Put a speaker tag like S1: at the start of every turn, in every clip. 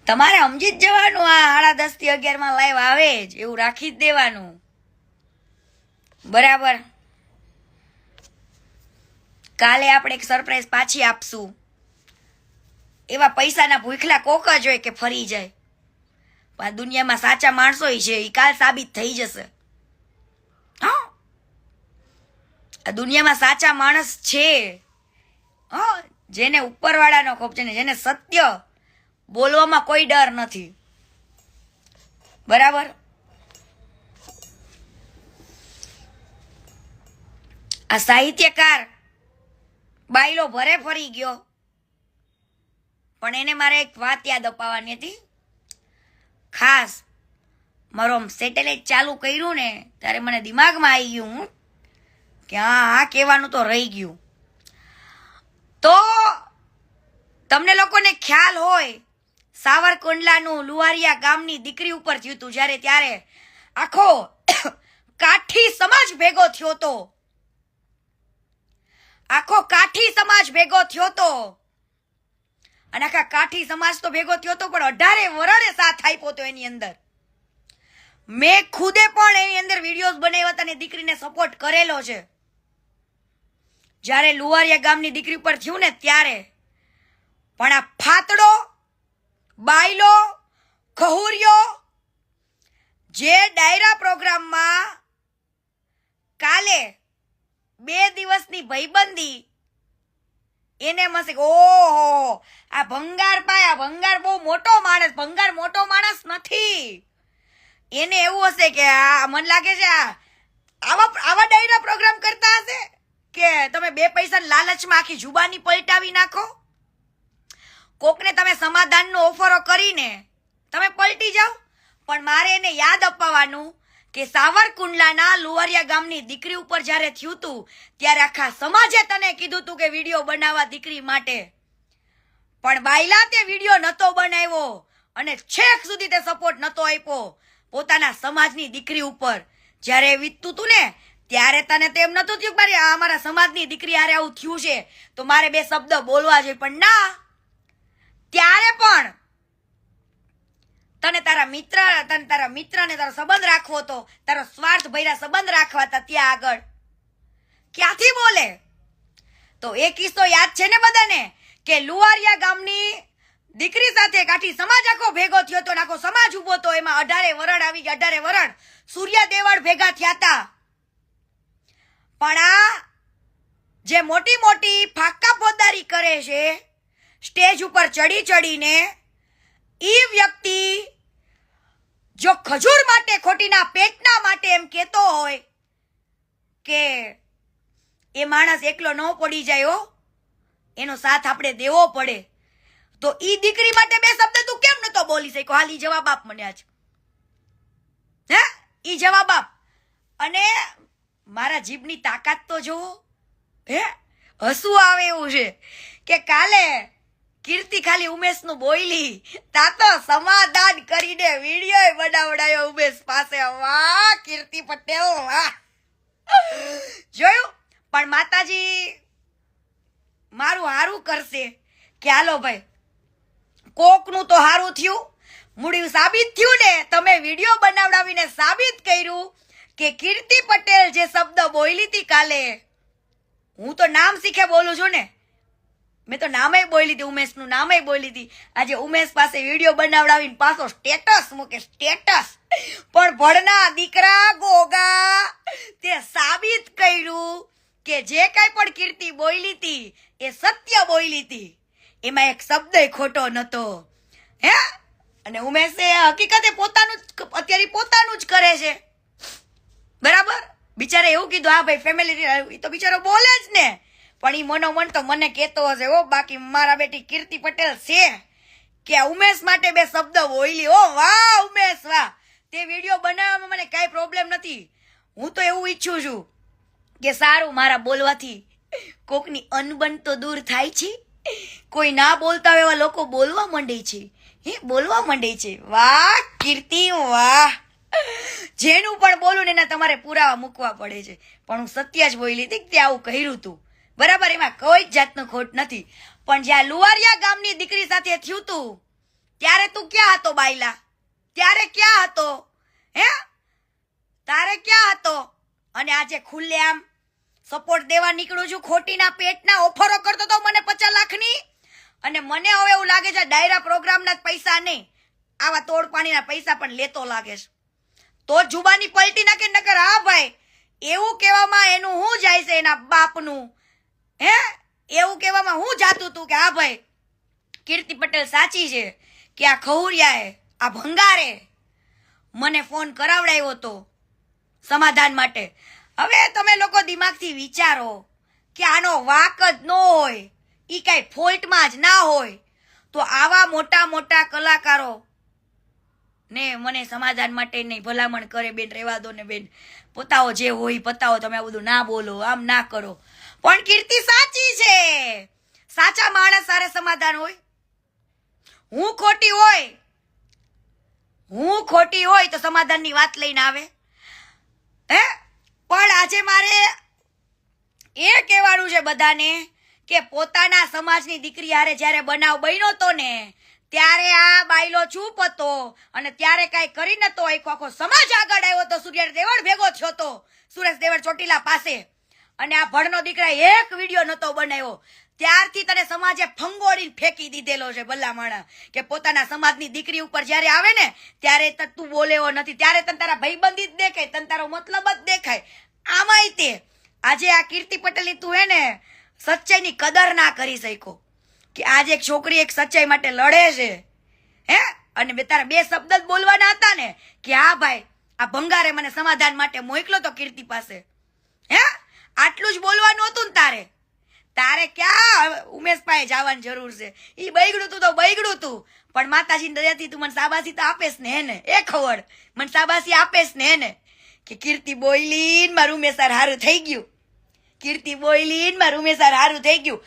S1: તમારે સમજી જ જવાનું આ 10:30 થી 11 માં લાઈવ આવે જ એવું રાખી જ દેવાનું બરાબર. કાલે આપણે એક સરપ્રાઈઝ પાછી આપશું. એવા પૈસાના ભૂખલા કોક જ હોય કે ફરી જાય. પણ દુનિયામાં સાચા માણસો છે એ કાલ સાબિત થઈ જશે. હા, આ દુનિયામાં સાચા માણસ છે હા, જેને ઉપરવાળાનો ખોફ છે ને જેને સત્ય બોલવામાં કોઈ ડર નથી. બરાબર. આ સાહિત્યકાર બાયલો ભરે ફરી ગયો, પણ એને મારે એક વાત યાદ અપાવવાની હતી. ખાસ મારો સેટેલાઇટ ચાલુ કર્યું ને ત્યારે મને દિમાગમાં આવી ગયું કે હા કહેવાનું તો રહી ગયું. તો તમને લોકોને ખ્યાલ હોય સાવરકુંડલાનું લુવારિયા ગામની દીકરી ઉપર થયું હતું જ્યારે, ત્યારે આખો કાઠી સમાજ ભેગો થયો હતો. આખો કાઠી સમાજ ભેગો થયો હતો અને આખા કાઠી સમાજ તો ભેગો થયો હતો પણ 18 વરણે સાથ આપ્યો હતો એની અંદર. મેં ખુદે પણ એની અંદર વિડીયોઝ બનાવ્યા હતા અને દીકરીને સપોર્ટ કરેલો છે. જ્યારે લુવારિયા ગામની દીકરી ઉપર થયું ને ત્યારે પણ આ ફાતડો બાયલો ખહુરિયો જે ડાયરા પ્રોગ્રામમાં કાલે 2 દિવસની ભાઈબંધી એને મસે ઓહો આ ભંગાર પાય, આ ભંગાર બહુ મોટો માણસ. ભંગાર મોટો માણસ નથી. એને એવું હશે કે આ મને લાગે છે આવા ડાયરા પ્રોગ્રામ કરતા હશે કે તમે 2 પૈસા લાલચમાં આખી જુબાની પલટાવી નાખો. કોકને તમે સમાધાનનો ઓફરો કરીને તમે પલટી જાઓ. પણ મારે એને યાદ અપાવવાનું કે સાવરકુંડલાના લુવારિયા ગામની દીકરી ઉપર જ્યારે થયું હતું ત્યારે આખા સમાજે તને કીધું હતું કે વિડીયો બનાવવા દીકરી માટે, પણ બાયલા તે વિડીયો નતો બનાવ્યો અને છેક સુધી તે સપોર્ટ નતો આપ્યો પોતાના સમાજની દીકરી ઉપર. જ્યારે વીતતું હતું ને ત્યારે તને તેમ નતું થયું કે મારી અમારા સમાજની દીકરી હારે આવું થયું છે તો મારે 2 શબ્દ બોલવા જોઈએ. પણ ના, ત્યારે પણ તને તારા મિત્રને તારો સંબંધ રાખવો હતો, તારો સ્વાર્થ ભર્યા સંબંધ રાખવા હતા. ત્યાં આગળ ક્યાંથી બોલે? તો એ કિસ્સો યાદ છે ને બધાને કે લુવારિયા ગામની દીકરી સાથે કાઠી સમાજ આખો ભેગો થયો હતો, આખો સમાજ ઉભો હતો. એમાં 18 વરણ આવી ગયા. 18 વરણ સૂર્યા દેવળ ભેગા થયા હતા. પણ આ જે મોટી મોટી ફાકા ફોજદારી કરે છે સ્ટેજ ઉપર ચડી ચડીને, ઈ વ્યક્તિ જો ખજૂર માટે ખોટીના પેટના માટે એમ કહેતો હોય કે એ માણસ એકલો ન પડી જાય હો, એનો સાથ આપણે દેવો પડે, તો ઈ દીકરી માટે 2 શબ્દ તું કેમ નતો બોલી શક્યો? હાલ ઈ જવાબ આપ મને આજ. હે, ઈ જવાબ આપ. અને મારા જીભની તાકાત તો જુઓ. હે, હસવું આવે એવું છે કે કાલે કીર્તિ ખાલી ઉમેશનું બોયલી તા તો સમાધાન કરીને વિડીયો બનાવડાયો ઉમેશ પાસે. વાહ કીર્તિ પટેલ વાહ, જોયું? પણ માતાજી મારું હારું કરશે કે હાલો ભાઈ કોકનું તો હારું થયું, મૂળ્યું સાબિત થયું ને. તમે વિડીયો બનાવડાવીને સાબિત કર્યું કે કીર્તિ પટેલ જે શબ્દ બોલી હતી કાલે, હું તો નામ શીખે બોલું છું ને, મેં તો નામે બોલી હતી, ઉમેશનું નામે બોલી હતી. આજે ઉમેશ પાસે વિડીયો બનાવડાવીને પાછો સ્ટેટસ મૂકે, સ્ટેટસ. પણ ભણના દીકરા ગોગા તે સાબિત કર્યું કે જે કાંઈ પણ કીર્તિ બોલી હતી એ સત્ય બોલી હતી, એમાં એક શબ્દ ખોટો નતો. હે, અને ઉમેશે હકીકતે અત્યારે પોતાનું જ કરે છે. બરાબર. બિચારે એવું કીધું હા ભાઈ ફેમિલી, એ તો બિચારો બોલે જ ને, પણ ઈ મનોમન તો મને કહેતો હશે હો. બાકી મારા બેટી કીર્તિ પટેલ છે કે ઉમેશ માટે 2 શબ્દ બોલી. ઓ વાહ ઉમેશ વાહ, તે વિડીયો બનાવવામાં મને કાંઈ પ્રોબ્લેમ નથી. હું તો એવું ઈચ્છું છું કે સારું મારા બોલવાથી કોકની અનબન તો દૂર થાય છે. કોઈ ના બોલતા હોય એવા લોકો બોલવા માંડે છે. હે, બોલવા માંડે છે. વાહ કીર્તિ વાહ. જેનું પણ બોલું ને એના તમારે પુરાવા મૂકવા પડે છે. પણ હું સત્ય જ બોલી હતી કે આવું કર્યું હતું. બરાબર, એમાં કોઈ જ જાતનો ખોટ નથી. પણ જ્યાં લુવારિયા ગામની દીકરી સાથે થયું હતું ત્યારે તું ક્યાં હતો બાયલા? ત્યારે ક્યાં હતો? હે, તારે ક્યાં હતો? અને આજે ખુલ્લેઆમ સપોર્ટ દેવા નીકળું છું, ખોટીના પેટના ઓફરો કરતો તો મને 50 લાખની. અને મને હવે એવું લાગે છે ડાયરા પ્રોગ્રામના જ પૈસા નહીં, આવા તોડ પાણીના પૈસા પણ લેતો લાગે છે. તો જુબાની પલટી નાખે, નકર હા ભાઈ એવું કહેવામાં એનું હું જાય છે, એના બાપનું હે એવું કહેવામાં હું જાતું તું કે હા ભાઈ કીર્તિ પટેલ સાચી છે કે આ ખહુરિયાએ, આ ભંગારે મને ફોન કરાવડાવ્યો હતો સમાધાન માટે. હવે તમે લોકો દિમાગથી વિચારો કે આનો વાક જ ન હોય, ઈ કઈ ફોલ્ટમાં જ ના હોય, તો આવા મોટા મોટા કલાકારો ને મને સમાધાન માટે નહીં ભલામણ કરે. બેન રેવા દો ને બેન, પતાવો જે હોય પતાવો, તમે આ બધું ના બોલો, આમ ના કરો. પણ કીર્તિ સાચી છે, સાચા માણસ સારે સમાધાન હોય. હું ખોટી હોય તો સમાધાનની વાત લઈને આવે હે. પણ આજે મારે એ કહેવાનું છે બધાને કે પોતાના સમાજની દીકરી હારે જ્યારે બનાવ બન્યો તો ને ત્યારે આ બાયલો ચૂપ હતો અને ત્યારે કાંઈ કરી નતો, આખો સમાજ આગળ આવ્યો તો. સુરેશ દેવળ ભેગો થયો તો, સુરેશ દેવળ ચોટીલા પાસે, અને આ ભણનો દીકરા એક વિડીયો નતો બનાવ્યો. ત્યારથી તને સમાજે ફંગોળીને ફેંકી દીધેલો છે ભલામણા, કે પોતાના સમાજની દીકરી ઉપર જ્યારે આવે ને ત્યારે તું બોલેવો નથી, ત્યારે તને તારા ભાઈબંધી જ દેખાય, તને તારો મતલબ જ દેખાય. આમાંય તે આજે આ કીર્તિ પટેલની તું હે ને સચ્ચાઈની કદર ના કરી શક્યો, કે આજે એક છોકરી એક સચ્ચાઈ માટે લડે છે હે, અને તારા બે શબ્દ જ બોલવાના હતા ને કે હા ભાઈ આ ભંગારે મને સમાધાન માટે મોકલો તો કીર્તિ પાસે હે, આટલું જ બોલવાનું હતું ને તારે ક્યાં ઉમેશભાઈ જવાની જરૂર છે? ઈ બૈગડું તું તો બૈગડું તું, પણ માતાજી દયાથી તું મને શાબાશી તો આપેશ ને હેને, એ ખબર મને શાબાશી આપેશ ને હેને, કે કીર્તિ બોયલીન મારું ઉમેશાર હારું થઈ ગયું, કીર્તિ બોયલીન મારું ઉમેશાર હારું થઈ ગયું.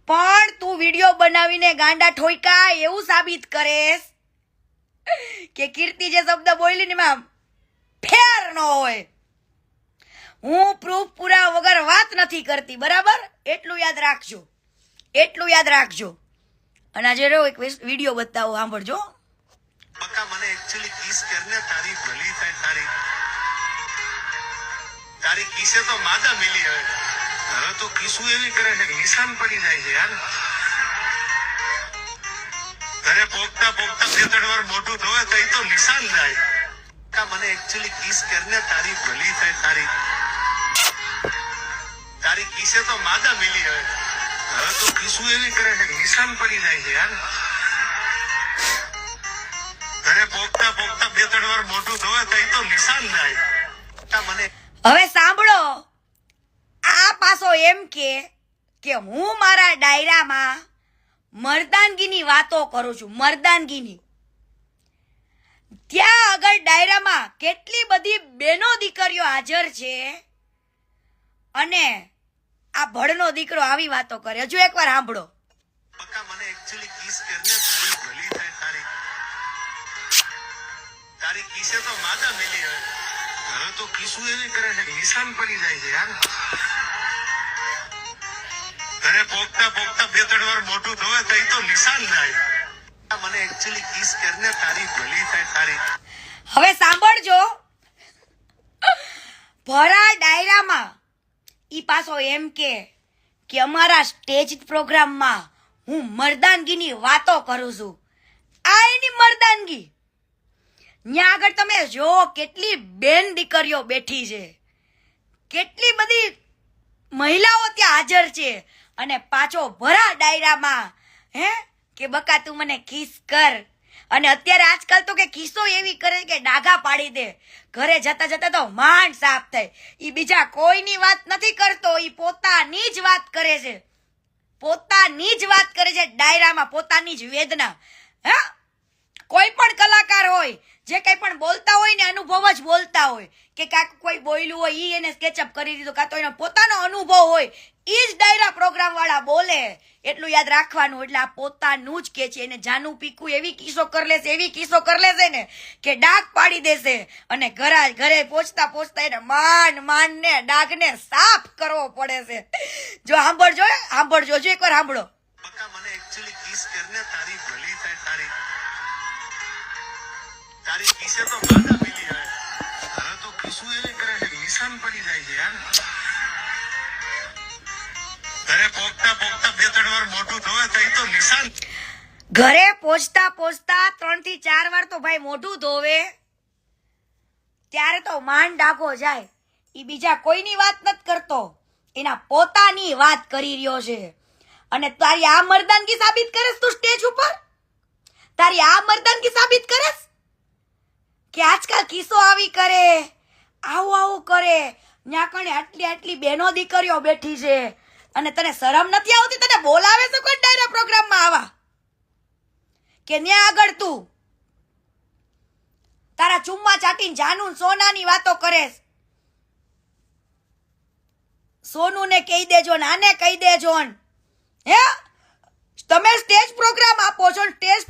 S1: પણ તું વિડીયો બનાવીને ગાંડા ઠોયકા એવું સાબિત કરેશ કે કીર્તિ જે શબ્દ બોયલી ને એમાં ફેર ન હોય. હું પ્રૂફ પૂરા વગર વાત નથી કરતી, બરાબર? એટલું યાદ રાખજો, એટલું યાદ રાખજો. અને આજે રહ્યો એક વિડીયો બતાવો, સાંભળજો.
S2: પક્કા મને એક્ચ્યુઅલી કિસ કરને તારી ભલી થાય, તારી કિસે તો માદા મિલી. હવે તો કિસુ એવી કરે છે નિશાન પડી જાય છે યાર. ઘરે પોગતા પોગતા 2-3 વાર મોટું ધોવે તો એ તો નિશાન જાય. પક્કા મને એક્ચ્યુઅલી કિસ કરને તારી ભલી થાય, તારી કિસે તો માદા મિલી. હવે તો કિસુ એવી કરે છે નિશાન પડી જાય છે યાર. ઘરે પોગતા પોગતા 2-3 વાર મોટું ધોવે તો એ તો નિશાન જાય. મને
S1: હવે સાંભળો, આ પાછો એમ કે હું મારા ડાયરામાં મર્દાનગીની વાતો કરું છું, મર્દાનગીની. ત્યાં આગળ ડાયરામાં કેટલી બધી બેનો દીકરીઓ હાજર છે, અને આ ભડનો દીકરો આવી વાતો કરે. હજુ એકવાર સાંભળો.
S2: પક્કા મને એક્ચ્યુઅલી કિસ કરને તારી ભલી થાય, તારી કિસે તો માદા મિલી. હવે તો કિસુ એવી કરે છે નિશાન પડી જાય છે યાર. ઘરે પોગતા પોગતા 2-3 વાર મોટું ધોવે તો એ તો નિશાન જાય. મને એક્ચ્યુઅલી કિસ કરને તારી ભલી થાય.
S1: હવે સાંભળજો, ભરા ડાયરામાં ઈ પાછો એમ કે અમારા સ્ટેજ પ્રોગ્રામમાં હું મર્દાનગીની વાતો કરું છું. આ એની મર્દાનગી. ત્યાં આગળ તમે જો કેટલી બેન દીકરીઓ બેઠી છે, કેટલી બધી મહિલાઓ ત્યાં હાજર છે, અને પાછો ભરા ડાયરામાં હે કે બકા તું મને કિસ કર. અને અત્યારે આજકાલ તો કે કિસ્સો એવી કરે કે ડાઘા પાડી દે, ઘરે જતા જતા તો માંડ સાફ થાય. ઈ બીજા કોઈની વાત નથી કરતો, ઈ પોતાની જ વાત કરે છે, પોતાની જ વાત કરે છે ડાયરામાં, પોતાની જ વેદના. હે, કોઈ પણ કલાકાર હોય જે કઈ પણ બોલતા હોય ને અનુભવ જ બોલતા હોય, કે કાંઈક કોઈ બોલ્યું હોય ઈ એને સ્કેચઅપ કરી દીધું, કાં તો એનો પોતાનો અનુભવ હોય ઈ જ ડાયરા પ્રોગ્રામ વાળા બોલે. એટલું યાદ રાખવાનું. એટલે આ પોતાનું જ કે છે, એને જાનું પીકું એવી કિસ્સો કરી લેશે, એવી કિસ્સો કરી લેશે ને કે ડાઘ પાડી દેશે, અને ઘરે પહોંચતા પહોંચતા એને માંડ ને ડાઘને સાફ કરવો પડે છે. જો સાંભળજો, જો એકવાર સાંભળો.
S2: પક્કા મને એક્ચ્યુઅલી કિસ કરને તારી ભલી થાય, किसे तो बाधा मिली है હવે તો કિસુ એવી કરે છે નિશાન પડી જાય છે યાર ઘરે પોગતા પોગતા 2-3 વાર મોઢું ધોવે તો એ તો નિશાન
S1: ઘરે પહોંચતા પહોંચતા 3 થી 4 વાર તો ભાઈ મોઢું ધોવે ત્યારે તો માંડ ડાઘો જાય. ઈ બીજા કોઈની વાત નથી કરતો, એના પોતાની વાત કરી રહ્યો છે. અને તારી આ મર્દાનગી સાબિત કરેસ તું સ્ટેજ ઉપર? તારી આ મર્દાનગી સાબિત કરેસ કે આજકાલ કિસ્સો આવી કરે, આવું આવું કરે, ન્યા કણે આટલી આટલી બહેનો દીકરીઓ બેઠી છે અને તને શરમ નથી આવતી? તને બોલાવે છે કોઈ ડાયરા પ્રોગ્રામમાં આવા કે ન્યા આગળ તું તારા ચુમ્મા ચાટીને જાનું સોનાની વાતો કરેસ? સોનું ને કહી દેજો ને આને કહી દેજો ને. હે તમે સ્ટેજ પ્રોગ્રામ આપો છો, સ્ટેજ